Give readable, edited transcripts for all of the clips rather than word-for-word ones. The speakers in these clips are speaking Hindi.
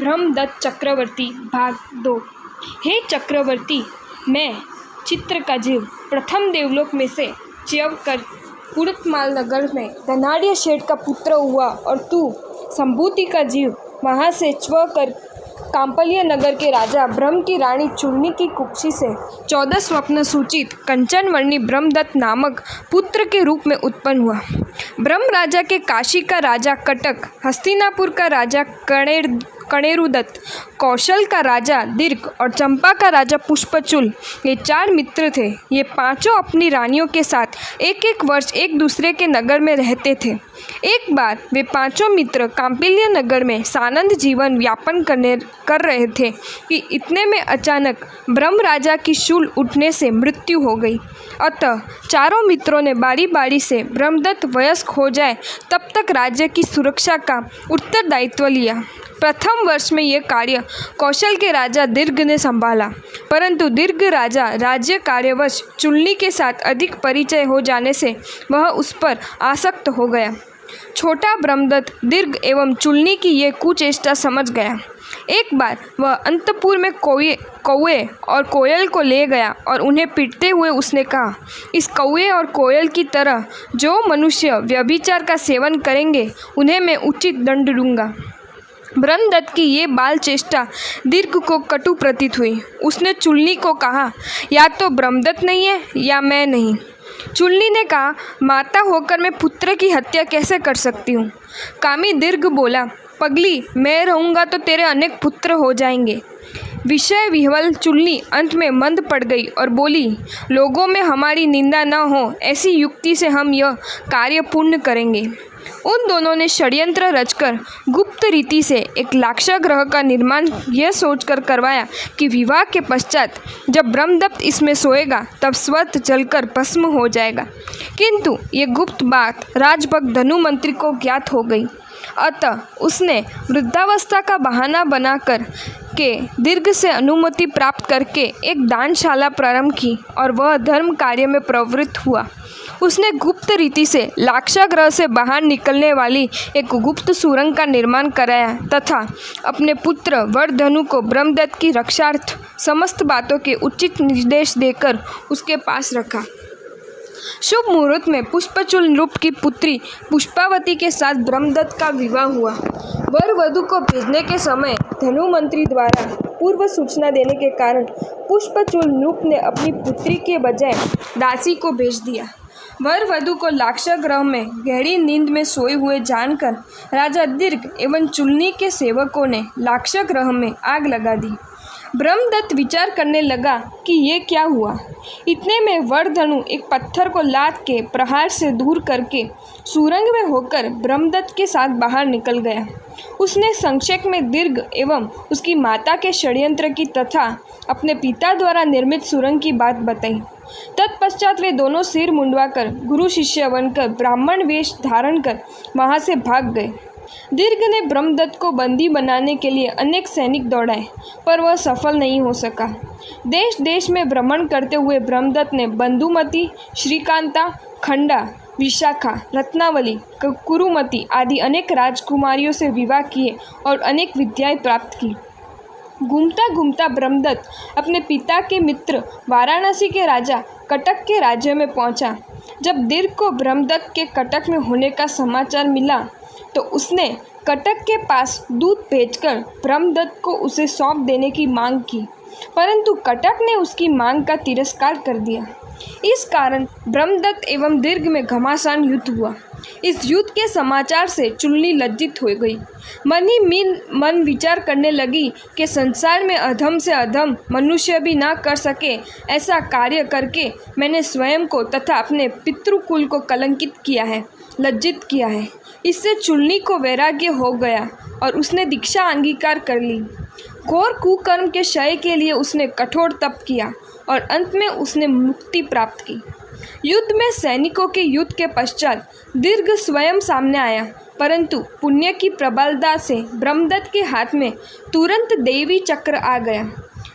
ब्रह्मदत्त चक्रवर्ती भाग 2। हे चक्रवर्ती, मैं चित्र का जीव प्रथम देवलोक में से च्यव कर कुड़तमाल नगर में धनाढ़ शेठ का पुत्र हुआ, और तू संभूति का जीव वहाँ से च्व कर कांपल्य नगर के राजा ब्रह्म की रानी चूर्णी की कुक्षी से 14 स्वप्न सूचित कंचन वर्णी ब्रह्मदत्त नामक पुत्र के रूप में उत्पन्न हुआ। ब्रह्म राजा के काशी का राजा कटक, हस्तिनापुर का राजा कणेरुदत्त, कौशल का राजा दीर्घ और चंपा का राजा पुष्पचूल, ये 4 मित्र थे। ये पांचों अपनी रानियों के साथ एक एक वर्ष एक दूसरे के नगर में रहते थे। एक बार वे पांचों मित्र कांपिल्य नगर में सानंद जीवन व्यापन कर रहे थे कि इतने में अचानक ब्रह्म राजा की शूल उठने से मृत्यु हो गई। अतः चारों मित्रों ने बारी बारी से ब्रह्मदत्त वयस्क हो जाए तब तक राज्य की सुरक्षा का उत्तरदायित्व लिया। प्रथम वर्ष में यह कार्य कौशल के राजा दीर्घ ने संभाला, परंतु दीर्घ राजा राज्य कार्यवश चूर्णी के साथ अधिक परिचय हो जाने से वह उस पर आसक्त हो गया। छोटा ब्रह्मदत्त दीर्घ एवं चूर्णी की ये कुचेष्टा समझ गया। एक बार वह अंतपुर में कौए और कोयल को ले गया और उन्हें पीटते हुए उसने कहा, इस कौए और कोयल की तरह जो मनुष्य व्यभिचार का सेवन करेंगे उन्हें मैं उचित दंड दूंगा। ब्रह्मदत्त की ये बाल चेष्टा दीर्घ को कटु प्रतीत हुई। उसने चूर्णी को कहा, या तो ब्रह्मदत्त नहीं है या मैं नहीं। चूर्णी ने कहा, माता होकर मैं पुत्र की हत्या कैसे कर सकती हूँ। कामी दीर्घ बोला, पगली, मैं रहूँगा तो तेरे अनेक पुत्र हो जाएंगे। विषय विह्वल चूर्णी अंत में मंद पड़ गई और बोली, लोगों में हमारी निंदा न हो ऐसी युक्ति से हम यह कार्य पूर्ण करेंगे। उन दोनों ने षड्यंत्र रचकर गुप्त रीति से एक लाक्षागृह का निर्माण यह सोचकर करवाया कि विवाह के पश्चात जब ब्रह्मदत्त इसमें सोएगा तब स्वतः जलकर भस्म हो जाएगा। किंतु ये गुप्त बात राजभक्त धनुमंत्री को ज्ञात हो गई। अतः उसने वृद्धावस्था का बहाना बनाकर के दीर्घ से अनुमति प्राप्त करके एक दानशाला प्रारंभ की और वह धर्म कार्य में प्रवृत्त हुआ। उसने गुप्त रीति से लाक्षागृह से बाहर निकलने वाली एक गुप्त सुरंग का निर्माण कराया तथा अपने पुत्र वरधनु को ब्रह्मदत्त की रक्षार्थ समस्त बातों के उचित निर्देश देकर उसके पास रखा। शुभ मुहूर्त में पुष्पचूल नृप की पुत्री पुष्पावती के साथ ब्रह्मदत्त का विवाह हुआ। वर वधु को भेजने के समय धनुमंत्री द्वारा पूर्व सूचना देने के कारण पुष्पचूल नृप ने अपनी पुत्री के बजाय दासी को भेज दिया। वर वधु को लाक्षागृह में गहरी नींद में सोए हुए जानकर राजा दीर्घ एवं चूर्णी के सेवकों ने लाक्षागृह में आग लगा दी। ब्रह्मदत्त विचार करने लगा कि ये क्या हुआ। इतने में वरधनु एक पत्थर को लाद के प्रहार से दूर करके सुरंग में होकर ब्रह्मदत्त के साथ बाहर निकल गया। उसने संक्षेप में दीर्घ एवं उसकी माता के षड्यंत्र की तथा अपने पिता द्वारा निर्मित सुरंग की बात बताई। तत्पश्चात वे दोनों सिर मुंडवाकर गुरु शिष्य बनकर ब्राह्मण वेश धारण कर वहाँ से भाग गए। दीर्घ ने ब्रह्मदत्त को बंदी बनाने के लिए अनेक सैनिक दौड़ाए, पर वह सफल नहीं हो सका। देश देश में भ्रमण करते हुए ब्रह्मदत्त ने बंधुमती, श्रीकांता, खंडा, विशाखा, रत्नावली, कुरुमती आदि अनेक राजकुमारियों से विवाह किए और अनेक विद्याएं प्राप्त की। घूमता घूमता ब्रह्मदत्त अपने पिता के मित्र वाराणसी के राजा कटक के राज्य में पहुंचा। जब दीर्घ को ब्रह्मदत्त के कटक में होने का समाचार मिला तो उसने कटक के पास दूत भेजकर ब्रह्मदत्त को उसे सौंप देने की मांग की, परंतु कटक ने उसकी मांग का तिरस्कार कर दिया। इस कारण ब्रह्मदत्त एवं दीर्घ में घमासान युद्ध हुआ। इस युद्ध के समाचार से चूर्णी लज्जित हो गई। मन ही मन विचार करने लगी कि संसार में अधम से अधम मनुष्य भी ना कर सके ऐसा कार्य करके मैंने स्वयं को तथा अपने पितृकुल को कलंकित किया है, लज्जित किया है। इससे चूर्णी को वैराग्य हो गया और उसने दीक्षा अंगीकार कर ली। घोर कुकर्म के क्षय के लिए उसने कठोर तप किया और अंत में उसने मुक्ति प्राप्त की। युद्ध में सैनिकों के युद्ध के पश्चात दीर्घ स्वयं सामने आया, परंतु पुण्य की प्रबलता से ब्रह्मदत्त के हाथ में तुरंत देवी चक्र आ गया।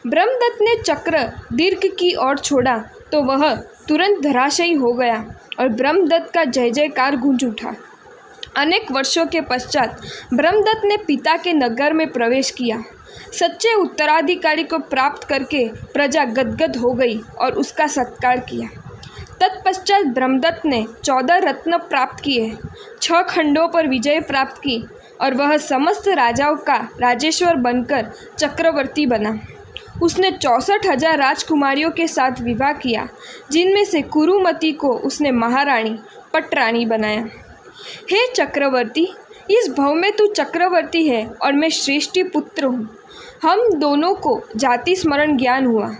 ब्रह्मदत्त ने चक्र दीर्घ की ओर छोड़ा तो वह तुरंत धराशायी हो गया और ब्रह्मदत्त का जय जयकार गूंज उठा। अनेक वर्षों के पश्चात ब्रह्मदत्त ने पिता के नगर में प्रवेश किया। सच्चे उत्तराधिकारी को प्राप्त करके प्रजा गदगद हो गई और उसका सत्कार किया। तत्पश्चात ब्रह्मदत्त ने 14 रत्न प्राप्त किए, 6 खंडों पर विजय प्राप्त की और वह समस्त राजाओं का राजेश्वर बनकर चक्रवर्ती बना। उसने 64,000 राजकुमारियों के साथ विवाह किया, जिनमें से कुरुमती को उसने महारानी पटरानी बनाया। हे चक्रवर्ती, इस भव में तू चक्रवर्ती है और मैं श्रेष्ठी पुत्र हूँ। हम दोनों को जाति स्मरण ज्ञान हुआ।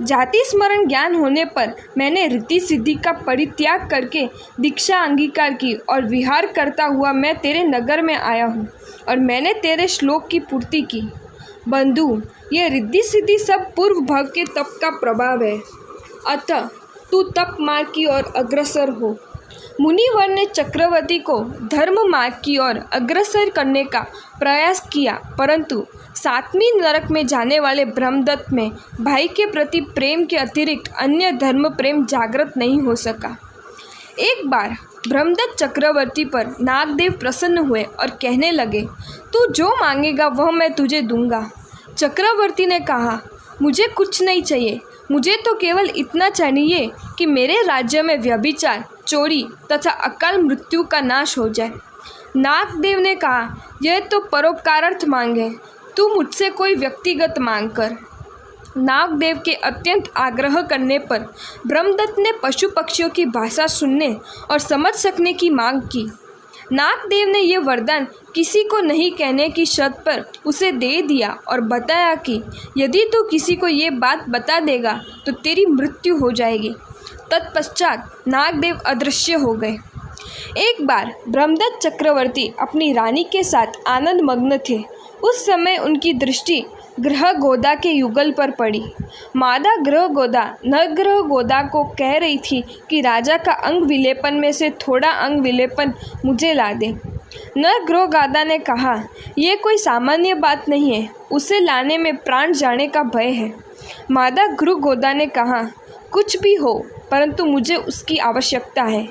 जाति स्मरण ज्ञान होने पर मैंने रीति सिद्धि का परित्याग करके दीक्षा अंगीकार की और विहार करता हुआ मैं तेरे नगर में आया हूँ और मैंने तेरे श्लोक की पूर्ति की। बंधु, ये रिद्धि सिद्धि सब पूर्व भव के तप का प्रभाव है, अतः तू तप मार्ग की ओर अग्रसर हो। मुनिवर ने चक्रवर्ती को धर्म मार्ग की ओर अग्रसर करने का प्रयास किया, परंतु 7वीं नरक में जाने वाले ब्रह्मदत्त में भाई के प्रति प्रेम के अतिरिक्त अन्य धर्म प्रेम जागृत नहीं हो सका। एक बार ब्रह्मदत्त चक्रवर्ती पर नागदेव प्रसन्न हुए और कहने लगे, तू जो मांगेगा वह मैं तुझे दूंगा। चक्रवर्ती ने कहा, मुझे कुछ नहीं चाहिए, मुझे तो केवल इतना चाहिए कि मेरे राज्य में व्यभिचार, चोरी तथा अकाल मृत्यु का नाश हो जाए। नागदेव ने कहा, यह तो परोपकारार्थ मांग है, तू मुझसे कोई व्यक्तिगत मांग कर। नागदेव के अत्यंत आग्रह करने पर ब्रह्मदत्त ने पशु पक्षियों की भाषा सुनने और समझ सकने की मांग की। नागदेव ने यह वरदान किसी को नहीं कहने की शर्त पर उसे दे दिया और बताया कि यदि तू किसी को ये बात बता देगा तो तेरी मृत्यु हो जाएगी। तत्पश्चात नागदेव अदृश्य हो गए। एक बार ब्रह्मदत्त चक्रवर्ती अपनी रानी के साथ आनंद मग्न थे। उस समय उनकी दृष्टि ग्रह गोदा के युगल पर पड़ी। मादा ग्रह गोदा नर ग्रह गोदा को कह रही थी कि राजा का अंग विलेपन में से थोड़ा अंग विलेपन मुझे ला दे। नर ग्रह गोदा ने कहा, यह कोई सामान्य बात नहीं है, उसे लाने में प्राण जाने का भय है। मादा ग्रह गोदा ने कहा, कुछ भी हो, परंतु मुझे उसकी आवश्यकता है।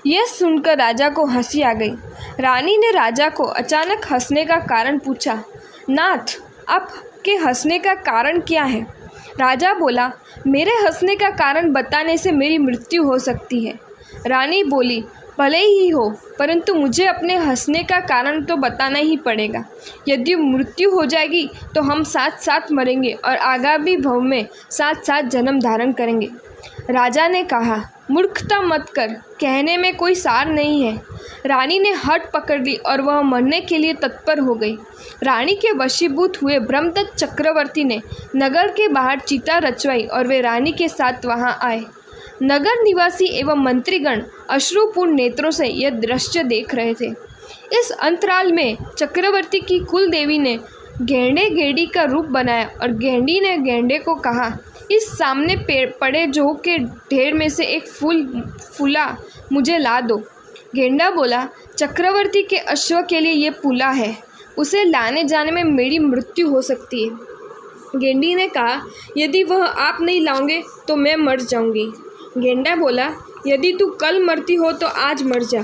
यह सुनकर राजा को हंसी आ गई। रानी ने राजा को अचानक हंसने का कारण पूछा। नाथ, आपके हंसने का कारण क्या है? राजा बोला, मेरे हंसने का कारण बताने से मेरी मृत्यु हो सकती है। रानी बोली, भले ही हो, परंतु मुझे अपने हंसने का कारण तो बताना ही पड़ेगा। यदि मृत्यु हो जाएगी तो हम साथ साथ मरेंगे और आगामी भव में साथ साथ जन्म धारण करेंगे। राजा ने कहा, मूर्खता मत कर, कहने में कोई सार नहीं है। रानी ने हट पकड़ ली और वह मरने के लिए तत्पर हो गई। रानी के वशीभूत हुए ब्रह्मदत्त चक्रवर्ती ने नगर के बाहर चिता रचवाई और वे रानी के साथ वहां आए। नगर निवासी एवं मंत्रीगण अश्रुपूर्ण नेत्रों से यह दृश्य देख रहे थे। इस अंतराल में चक्रवर्ती की कुल देवी ने गेंडे गेंडी का रूप बनाया और गेंडी ने गेंडे को कहा, इस सामने पड़े जौ के ढेर में से एक फूला मुझे ला दो। गेंडा बोला, चक्रवर्ती के अश्व के लिए ये फूला है, उसे लाने जाने में मेरी मृत्यु हो सकती है। गेंडी ने कहा, यदि वह आप नहीं लाओगे तो मैं मर जाऊंगी। गेंडा बोला, यदि तू कल मरती हो तो आज मर जा,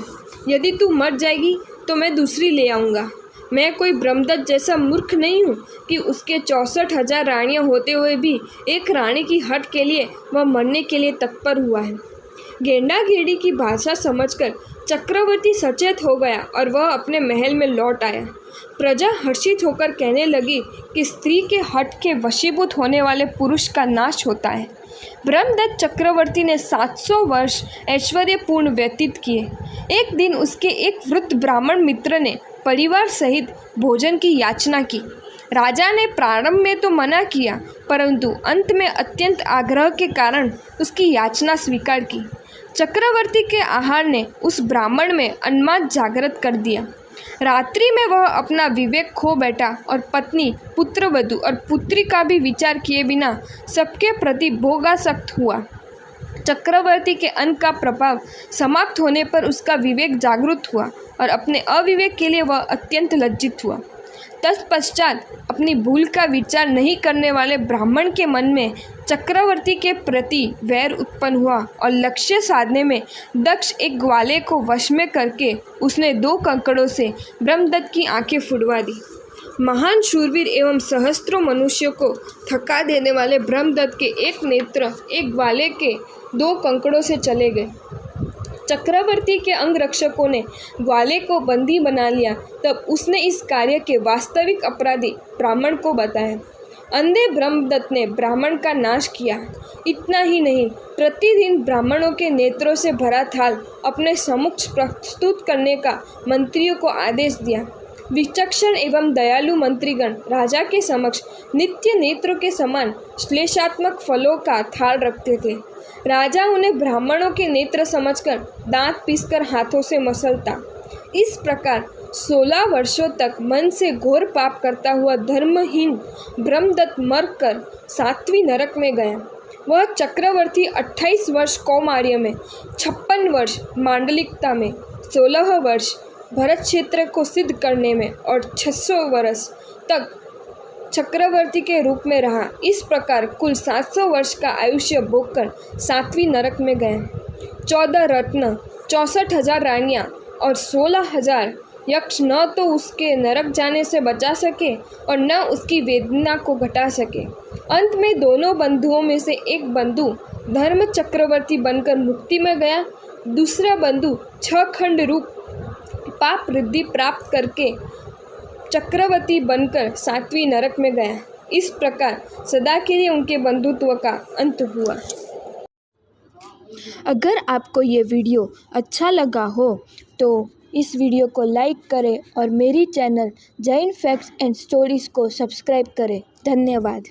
यदि तू मर जाएगी तो मैं दूसरी ले आऊँगा। मैं कोई ब्रह्मदत्त जैसा मूर्ख नहीं हूँ कि उसके 64,000 रानियाँ होते हुए भी एक रानी की हट के लिए वह मरने के लिए तत्पर हुआ है। गेंडा गेंडी की भाषा समझकर चक्रवर्ती सचेत हो गया और वह अपने महल में लौट आया। प्रजा हर्षित होकर कहने लगी कि स्त्री के हट के वशीभूत होने वाले पुरुष का नाश होता है। ब्रह्मदत्त चक्रवर्ती ने 700 वर्ष ऐश्वर्यपूर्ण व्यतीत किए। एक दिन उसके एक वृद्ध ब्राह्मण मित्र ने परिवार सहित भोजन की याचना की। राजा ने प्रारंभ में तो मना किया, परंतु अंत में अत्यंत आग्रह के कारण उसकी याचना स्वीकार की। चक्रवर्ती के आहार ने उस ब्राह्मण में उन्माद जागृत कर दिया। रात्रि में वह अपना विवेक खो बैठा और पत्नी, पुत्रवधू और पुत्री का भी विचार किए बिना सबके प्रति भोगासक्त हुआ। चक्रवर्ती के अन्न का प्रभाव समाप्त होने पर उसका विवेक जागृत हुआ और अपने अविवेक के लिए वह अत्यंत लज्जित हुआ। तत्पश्चात अपनी भूल का विचार नहीं करने वाले ब्राह्मण के मन में चक्रवर्ती के प्रति वैर उत्पन्न हुआ और लक्ष्य साधने में दक्ष एक ग्वाले को वश में करके उसने 2 कंकड़ों से ब्रह्मदत्त की आंखें फुड़वा दी। महान शूरवीर एवं सहस्त्रों मनुष्यों को थका देने वाले ब्रह्मदत्त के एक नेत्र एक ग्वाले के 2 कंकड़ों से चले गए। चक्रवर्ती के अंगरक्षकों ने ग्वाले को बंदी बना लिया। तब उसने इस कार्य के वास्तविक अपराधी ब्राह्मण को बताया। अंधे ब्रह्मदत्त ने ब्राह्मण का नाश किया। इतना ही नहीं, प्रतिदिन ब्राह्मणों के नेत्रों से भरा थाल अपने सम्मुख प्रस्तुत करने का मंत्रियों को आदेश दिया। विचक्षण एवं दयालु मंत्रीगण राजा के समक्ष नित्य नेत्रों के समान श्लेषात्मक फलों का थाल रखते थे। राजा उन्हें ब्राह्मणों के नेत्र समझकर दांत पीसकर हाथों से मसलता। इस प्रकार 16 वर्षों तक मन से घोर पाप करता हुआ धर्महीन ब्रह्मदत्त मरकर 7वीं नरक में गया। वह चक्रवर्ती 28 वर्ष कौमार्य में, 56 वर्ष मांडलिकता में, 16 वर्ष भरत क्षेत्र को सिद्ध करने में और 600 वर्ष तक चक्रवर्ती के रूप में रहा। इस प्रकार कुल 700 वर्ष का आयुष्य भोगकर 7वीं नरक में गए। 14 रत्न, 64,000 रानियाँ और 16,000 यक्ष न तो उसके नरक जाने से बचा सके और न उसकी वेदना को घटा सके। अंत में दोनों बंधुओं में से एक बंधु धर्म चक्रवर्ती बनकर मुक्ति में गया। दूसरा बंधु 6 खंड रूप पाप वृद्धि प्राप्त करके चक्रवर्ती बनकर 7वीं नरक में गया। इस प्रकार सदा के लिए उनके बंधुत्व का अंत हुआ। अगर आपको ये वीडियो अच्छा लगा हो तो इस वीडियो को लाइक करें और मेरी channel Jain facts and stories को सब्सक्राइब करें। धन्यवाद।